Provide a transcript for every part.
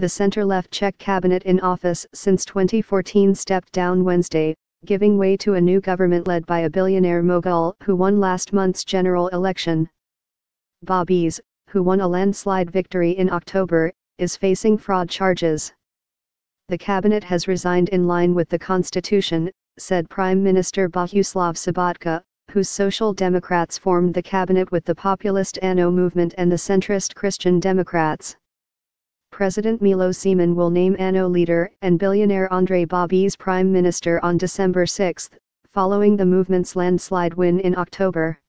The center-left Czech cabinet in office since 2014 stepped down Wednesday, giving way to a new government led by a billionaire mogul who won last month's general election. Babiš, who won a landslide victory in October, is facing fraud charges. The cabinet has resigned in line with the constitution, said Prime Minister Bohuslav Sobotka, whose Social Democrats formed the cabinet with the populist ANO movement and the centrist Christian Democrats. President Miloš Zeman will name ANO leader and billionaire Andrej Babiš prime minister on December 6, following the movement's landslide win in October.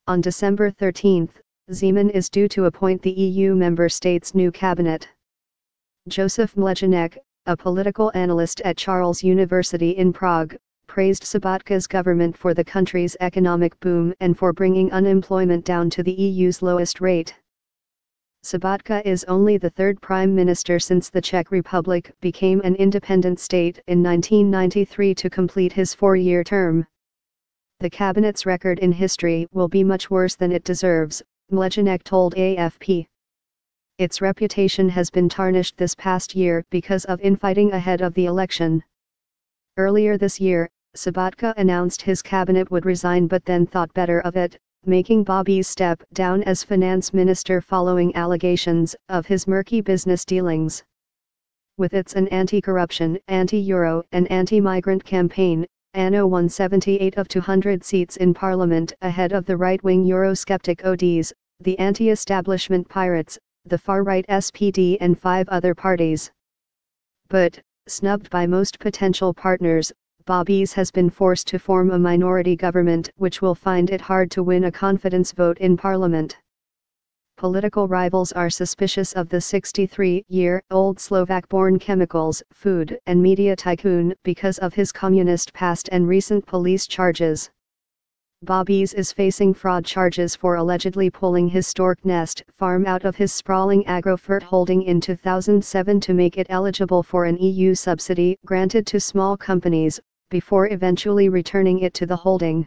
On December 13, Zeman is due to appoint the EU member states' new cabinet. Josef Mlejnek, a political analyst at Charles University in Prague, praised Sobotka's government for the country's economic boom and for bringing unemployment down to the EU's lowest rate. Sobotka is only the third prime minister since the Czech Republic became an independent state in 1993 to complete his four-year term. The cabinet's record in history will be much worse than it deserves, Mlejnek told AFP. Its reputation has been tarnished this past year because of infighting ahead of the election. Earlier this year, Sobotka announced his cabinet would resign but then thought better of it, making Babiš step down as finance minister following allegations of his murky business dealings. With its an anti-corruption, anti-Euro and anti-migrant campaign, ANO won 78 of 200 seats in parliament ahead of the right-wing Eurosceptic ODS, the anti-establishment Pirates, the far-right SPD and 5 other parties. But, snubbed by most potential partners, Babiš has been forced to form a minority government which will find it hard to win a confidence vote in parliament. Political rivals are suspicious of the 63-year-old Slovak-born chemicals, food and media tycoon because of his communist past and recent police charges. Babiš is facing fraud charges for allegedly pulling his stork nest farm out of his sprawling agrofert holding in 2007 to make it eligible for an EU subsidy granted to small companies, before eventually returning it to the holding.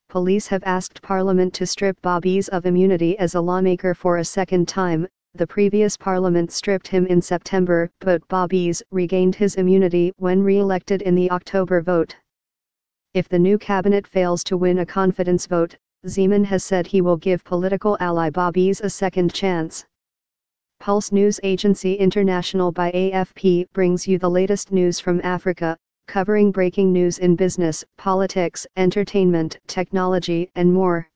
Police have asked Parliament to strip Babiš of immunity as a lawmaker for a second time. The previous Parliament stripped him in September, but Babiš regained his immunity when re-elected in the October vote. If the new cabinet fails to win a confidence vote, Zeman has said he will give political ally Babiš a second chance. Pulse news agency International by AFP brings you the latest news from Africa, covering breaking news in business, politics, entertainment, technology and more.